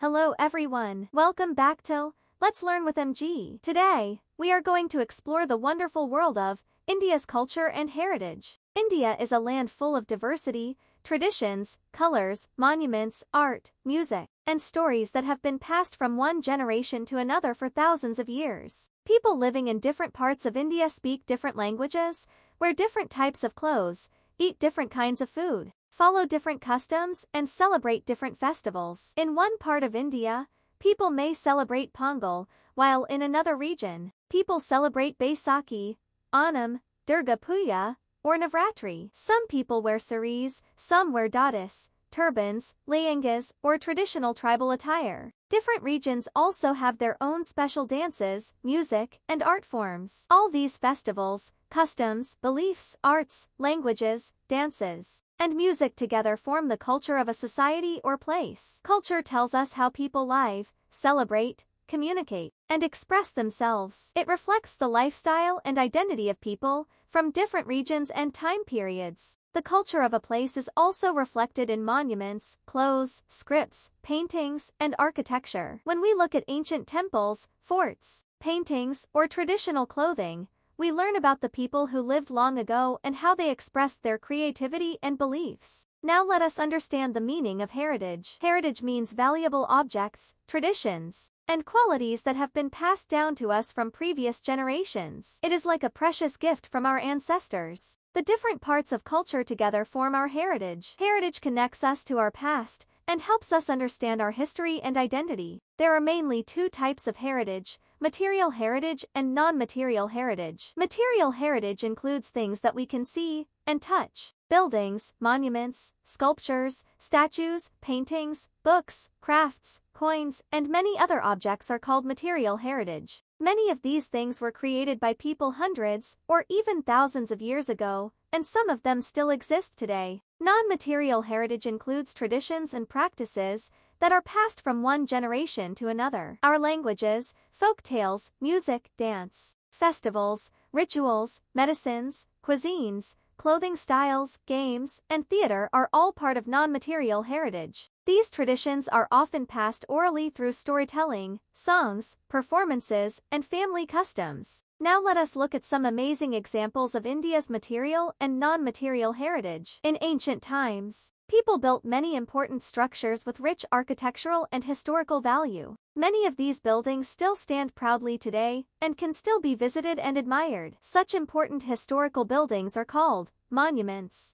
Hello everyone. Welcome back to Let's Learn with MG. Today, we are going to explore the wonderful world of India's culture and heritage. India is a land full of diversity, traditions, colors, monuments, art, music, and stories that have been passed from one generation to another for thousands of years. People living in different parts of India speak different languages, wear different types of clothes, eat different kinds of food, follow different customs, and celebrate different festivals. In one part of India, people may celebrate Pongal, while in another region, people celebrate Baisakhi, Onam, Durga Puja, or Navratri. Some people wear saris, some wear dhotis, turbans, lehengas, or traditional tribal attire. Different regions also have their own special dances, music, and art forms. All these festivals, customs, beliefs, arts, languages, dances, and music together form the culture of a society or place. Culture tells us how people live, celebrate, communicate, and express themselves. It reflects the lifestyle and identity of people from different regions and time periods. The culture of a place is also reflected in monuments, clothes, scripts, paintings, and architecture. When we look at ancient temples, forts, paintings, or traditional clothing, we learn about the people who lived long ago and how they expressed their creativity and beliefs. Now let us understand the meaning of heritage. Heritage means valuable objects, traditions, and qualities that have been passed down to us from previous generations. It is like a precious gift from our ancestors. The different parts of culture together form our heritage. Heritage connects us to our past and helps us understand our history and identity. There are mainly two types of heritage: material heritage and non-material heritage. Material heritage includes things that we can see and touch: buildings, monuments, sculptures, statues, paintings, books, crafts, coins, and many other objects are called material heritage. Many of these things were created by people hundreds or even thousands of years ago, and some of them still exist today. Non-material heritage includes traditions and practices that are passed from one generation to another. Our languages, folk tales, music, dance, festivals, rituals, medicines, cuisines, clothing styles, games, and theater are all part of non-material heritage. These traditions are often passed orally through storytelling, songs, performances, and family customs. Now let us look at some amazing examples of India's material and non-material heritage. In ancient times, people built many important structures with rich architectural and historical value. Many of these buildings still stand proudly today and can still be visited and admired. Such important historical buildings are called monuments.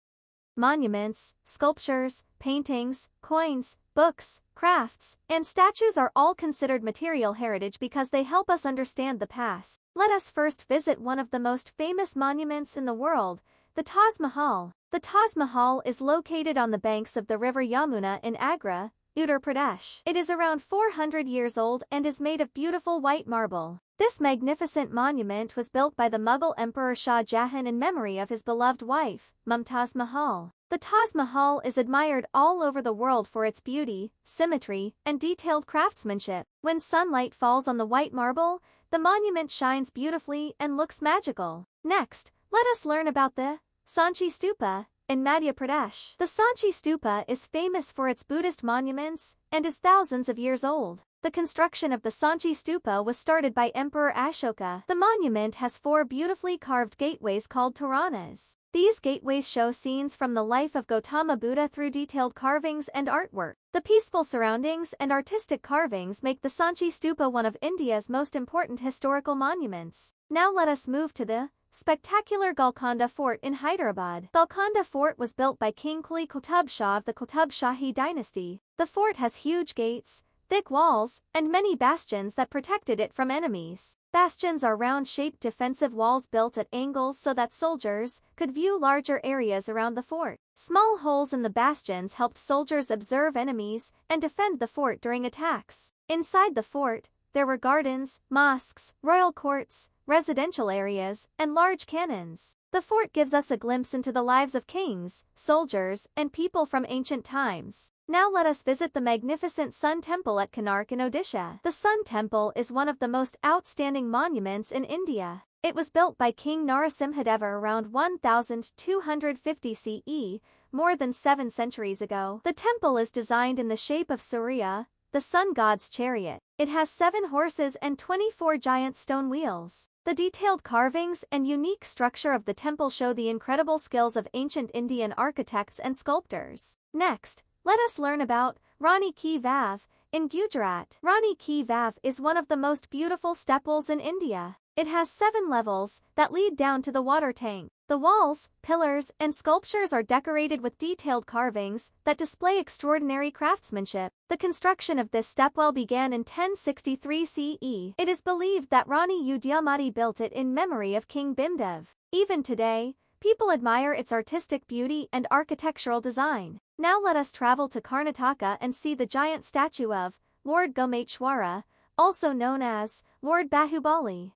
Monuments, sculptures, paintings, coins, books, crafts, and statues are all considered material heritage because they help us understand the past. Let us first visit one of the most famous monuments in the world, the Taj Mahal. The Taj Mahal is located on the banks of the river Yamuna in Agra, Uttar Pradesh. It is around 400 years old and is made of beautiful white marble. This magnificent monument was built by the Mughal Emperor Shah Jahan in memory of his beloved wife, Mumtaz Mahal. The Taj Mahal is admired all over the world for its beauty, symmetry, and detailed craftsmanship. When sunlight falls on the white marble, the monument shines beautifully and looks magical. Next, let us learn about the Sanchi Stupa in Madhya Pradesh. The Sanchi Stupa is famous for its Buddhist monuments and is thousands of years old. The construction of the Sanchi Stupa was started by Emperor Ashoka. The monument has 4 beautifully carved gateways called Toranas. These gateways show scenes from the life of Gautama Buddha through detailed carvings and artwork. The peaceful surroundings and artistic carvings make the Sanchi Stupa one of India's most important historical monuments. Now let us move to the spectacular Golconda Fort in Hyderabad. Golconda Fort was built by King Quli Qutub Shah of the Qutub Shahi dynasty. The fort has huge gates, thick walls, and many bastions that protected it from enemies. Bastions are round-shaped defensive walls built at angles so that soldiers could view larger areas around the fort. Small holes in the bastions helped soldiers observe enemies and defend the fort during attacks. Inside the fort, there were gardens, mosques, royal courts, residential areas, and large cannons. The fort gives us a glimpse into the lives of kings, soldiers, and people from ancient times. Now let us visit the magnificent Sun Temple at Konark in Odisha. The Sun Temple is one of the most outstanding monuments in India. It was built by King Narasimhadeva around 1250 CE, more than 7 centuries ago. The temple is designed in the shape of Surya, the sun god's chariot. It has 7 horses and 24 giant stone wheels. The detailed carvings and unique structure of the temple show the incredible skills of ancient Indian architects and sculptors. Next, let us learn about Rani Ki Vav in Gujarat. Rani Ki Vav is one of the most beautiful stepwells in India. It has 7 levels that lead down to the water tank. The walls, pillars, and sculptures are decorated with detailed carvings that display extraordinary craftsmanship. The construction of this stepwell began in 1063 CE. It is believed that Rani Udyamati built it in memory of King Bhimdev. Even today, people admire its artistic beauty and architectural design. Now let us travel to Karnataka and see the giant statue of Lord Gomeshwara, also known as Lord Bahubali.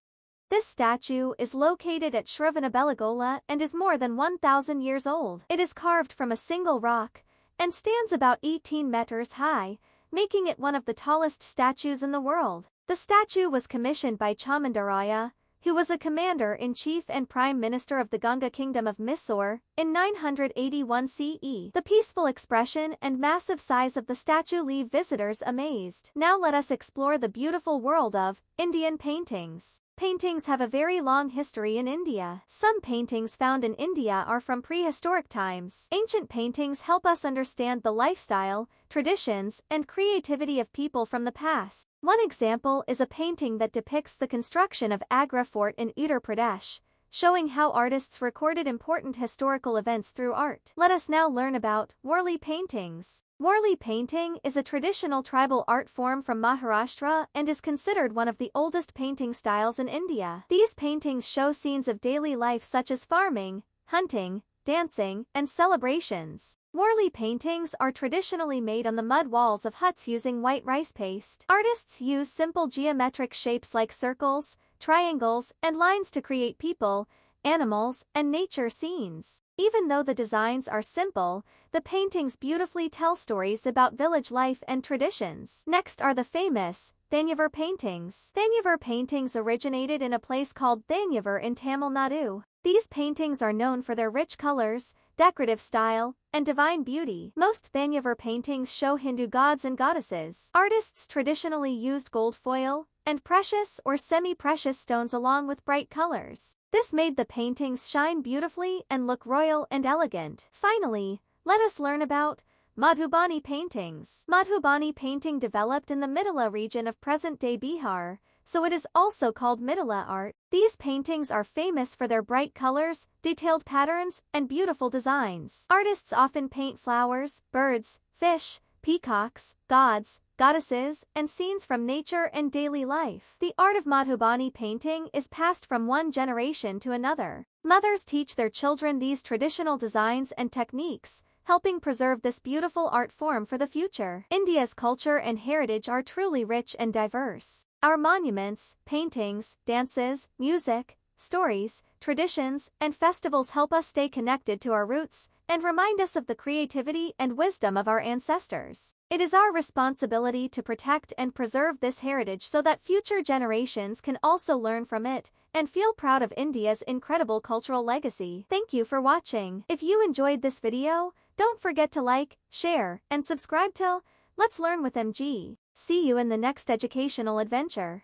This statue is located at Shravanabelagola and is more than 1,000 years old. It is carved from a single rock and stands about 18 meters high, making it one of the tallest statues in the world. The statue was commissioned by Chamundaraya, who was a commander-in-chief and prime minister of the Ganga kingdom of Mysore, in 981 CE. The peaceful expression and massive size of the statue leave visitors amazed. Now let us explore the beautiful world of Indian paintings. Paintings have a very long history in India. Some paintings found in India are from prehistoric times. Ancient paintings help us understand the lifestyle, traditions, and creativity of people from the past. One example is a painting that depicts the construction of Agra Fort in Uttar Pradesh, showing how artists recorded important historical events through art. Let us now learn about Warli paintings. Warli painting is a traditional tribal art form from Maharashtra and is considered one of the oldest painting styles in India. These paintings show scenes of daily life such as farming, hunting, dancing, and celebrations. Warli paintings are traditionally made on the mud walls of huts using white rice paste. Artists use simple geometric shapes like circles, triangles, and lines to create people, animals, and nature scenes. Even though the designs are simple, the paintings beautifully tell stories about village life and traditions. Next are the famous Thanjavur paintings. Thanjavur paintings originated in a place called Thanjavur in Tamil Nadu. These paintings are known for their rich colors, decorative style, and divine beauty. Most Thanjavur paintings show Hindu gods and goddesses. Artists traditionally used gold foil and precious or semi-precious stones along with bright colors. This made the paintings shine beautifully and look royal and elegant. Finally, let us learn about Madhubani paintings. Madhubani painting developed in the Mithila region of present-day Bihar, so it is also called Mithila art. These paintings are famous for their bright colors, detailed patterns, and beautiful designs. Artists often paint flowers, birds, fish, peacocks, gods, goddesses, and scenes from nature and daily life. The art of Madhubani painting is passed from one generation to another. Mothers teach their children these traditional designs and techniques, helping preserve this beautiful art form for the future. India's culture and heritage are truly rich and diverse. Our monuments, paintings, dances, music, stories, traditions, and festivals help us stay connected to our roots and remind us of the creativity and wisdom of our ancestors. It is our responsibility to protect and preserve this heritage so that future generations can also learn from it and feel proud of India's incredible cultural legacy. Thank you for watching. If you enjoyed this video, don't forget to like, share, and subscribe to Let's Learn with MG. See you in the next educational adventure.